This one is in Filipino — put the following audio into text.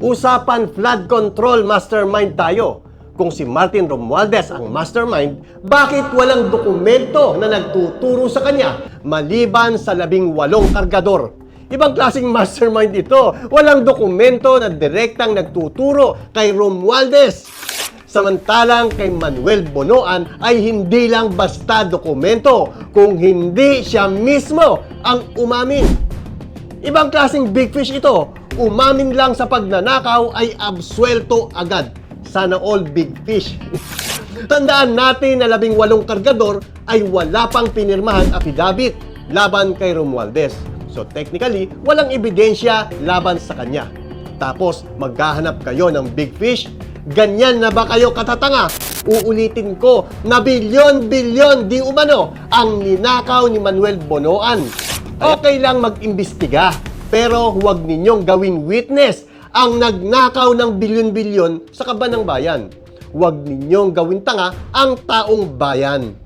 Usapan flood control mastermind tayo. Kung si Martin Romualdez ang mastermind, bakit walang dokumento na nagtuturo sa kanya maliban sa 18 kargador? Ibang klaseng mastermind ito. Walang dokumento na direktang nagtuturo kay Romualdez. Samantalang kay Manuel Bonoan ay hindi lang basta dokumento kung hindi siya mismo ang umamin. Ibang klaseng big fish ito. Umamin lang sa pagnanakaw ay absuelto agad. Sana all big fish. Tandaan natin na 18 kargador ay wala pang pinirmahan affidavit laban kay Romualdez. So technically, walang ebidensya laban sa kanya. Tapos maghahanap kayo ng big fish? Ganyan na ba kayo katatanga? Uulitin ko na bilyon-bilyon di umano ang ninakaw ni Manuel Bonoan. Okay lang mag-imbestiga, pero huwag ninyong gawing witness ang nagnakaw ng bilyon-bilyon sa kaban ng bayan. Huwag ninyong gawin tanga ang taong bayan.